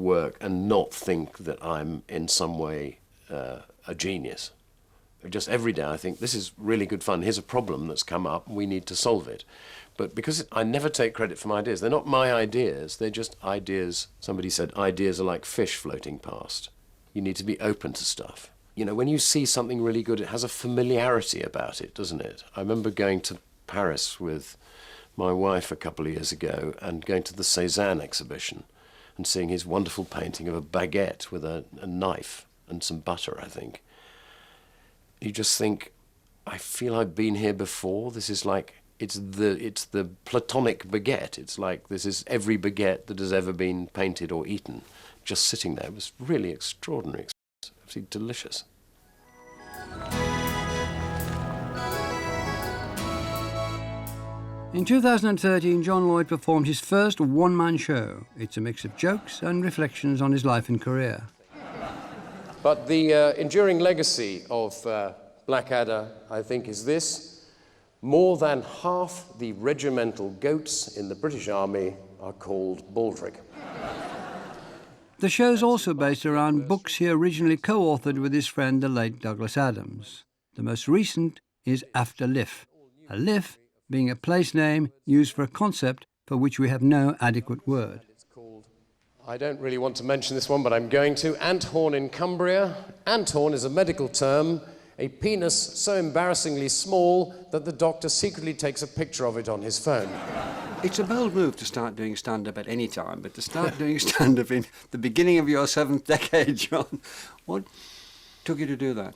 work and not think that I'm in some way a genius. Just every day I think, this is really good fun, here's a problem that's come up, and we need to solve it. But because I never take credit for my ideas, they're not my ideas, they're just ideas. Somebody said, ideas are like fish floating past. You need to be open to stuff. You know, when you see something really good, it has a familiarity about it, doesn't it? I remember going to Paris with my wife a couple of years ago and going to the Cézanne exhibition and seeing his wonderful painting of a baguette with a knife and some butter, I think. You just think, I feel I've been here before. This is like, it's the Platonic baguette. It's like, this is every baguette that has ever been painted or eaten, just sitting there. It was really extraordinary, absolutely delicious. In 2013, John Lloyd performed his first one-man show. It's a mix of jokes and reflections on his life and career. But the enduring legacy of Blackadder, I think, is this: more than half the regimental goats in the British Army are called Baldric. The show's also based around books he originally co-authored with his friend, the late Douglas Adams. The most recent is After Liff, a liff being a place name used for a concept for which we have no adequate word. It's called, I don't really want to mention this one, but I'm going to, Anthorn in Cumbria. Anthorn is a medical term, a penis so embarrassingly small that the doctor secretly takes a picture of it on his phone. It's a bold move to start doing stand-up at any time, but to start doing stand-up in the beginning of your 7th decade, John, what took you to do that?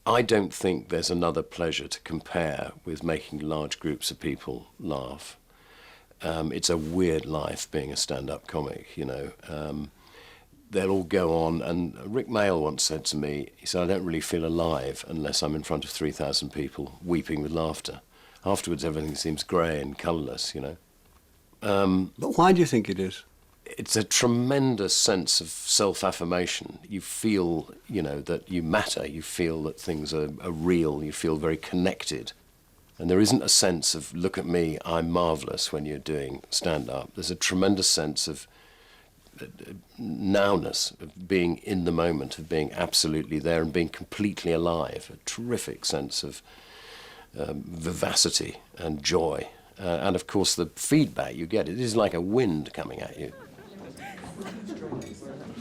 I don't think there's another pleasure to compare with making large groups of people laugh. It's a weird life being a stand-up comic, you know. They'll all go on, and Rick Mail once said to me, he said, I don't really feel alive unless I'm in front of 3,000 people weeping with laughter. Afterwards, everything seems grey and colourless, you know. But why do you think it is? It's a tremendous sense of self-affirmation. You feel, you know, that you matter. You feel that things are real. You feel very connected. And there isn't a sense of, look at me, I'm marvellous when you're doing stand-up. There's a tremendous sense of nowness, of being in the moment, of being absolutely there and being completely alive. A terrific sense of vivacity and joy. And of course the feedback you get, it is like a wind coming at you.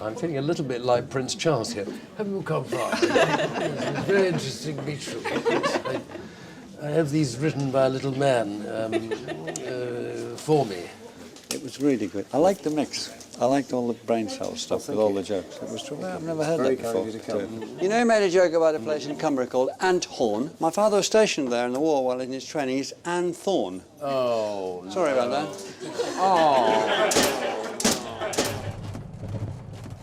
I'm feeling a little bit like Prince Charles here. Have you come far? It's a very interesting meeting. I have these written by a little man for me. It was really good. I liked the mix. I liked all the brain cell stuff with all the jokes. It was terrific. I've never heard that before. You know, he made a joke about a place in Cumbria called Anthorn. My father was stationed there in the war while in his training. He's Anthorn. Oh, sorry about that. Oh.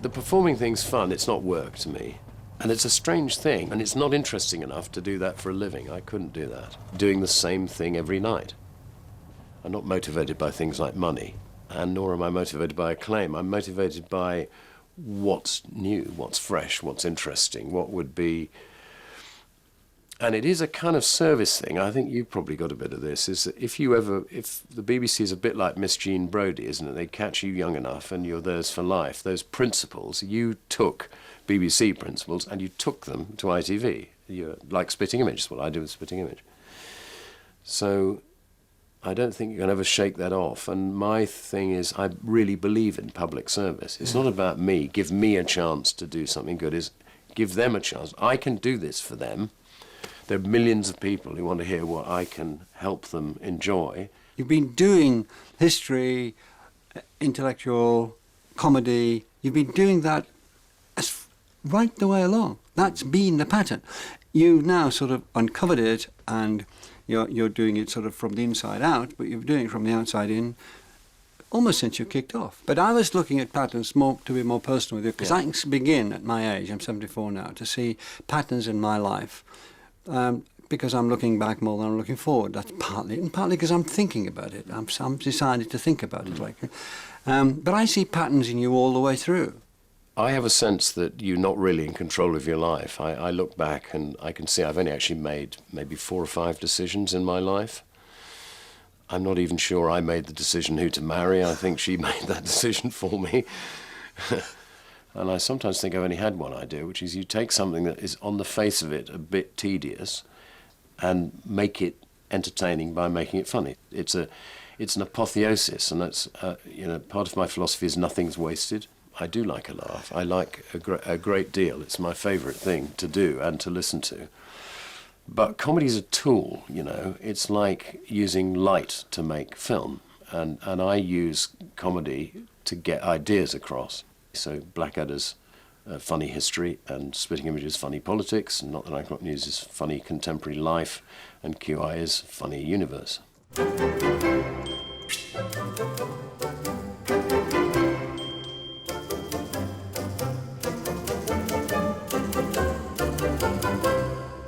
The performing thing's fun. It's not work to me. And it's a strange thing, and it's not interesting enough to do that for a living. I couldn't do that. Doing the same thing every night. I'm not motivated by things like money, and nor am I motivated by acclaim. I'm motivated by what's new, what's fresh, what's interesting, what would be... And it is a kind of service thing. I think you've probably got a bit of this, is that if the BBC is a bit like Miss Jean Brodie, isn't it? They catch you young enough and you're theirs for life. Those principles, you took BBC principles and you took them to ITV. You're like Spitting Image, is what I do with Spitting Image. So I don't think you can ever shake that off. And my thing is, I really believe in public service. It's not about me. Give me a chance to do something good. It's give them a chance. I can do this for them. There are millions of people who want to hear what I can help them enjoy. You've been doing history, intellectual, comedy. You've been doing that right the way along. That's been the pattern. You've now sort of uncovered it, and you're doing it sort of from the inside out, but you're doing it from the outside in almost since you kicked off. But I was looking at patterns to be more personal with you, because I can begin at my age, I'm 74 now, to see patterns in my life. Because I'm looking back more than I'm looking forward. That's partly, and partly because I'm thinking about it. I'm decided to think about it. But I see patterns in you all the way through. I have a sense that you're not really in control of your life. I look back and I can see I've only actually made maybe 4 or 5 decisions in my life. I'm not even sure I made the decision who to marry. I think she made that decision for me. And I sometimes think I've only had one idea, which is you take something that is on the face of it a bit tedious and make it entertaining by making it funny. It's an apotheosis, and that's part of my philosophy is nothing's wasted. I do like a laugh. I like a great deal. It's my favourite thing to do and to listen to. But comedy is a tool, It's like using light to make film, and I use comedy to get ideas across. So Blackadder's funny history, and Spitting Images funny politics, and Not That I've Got News is funny contemporary life, and QI is funny universe.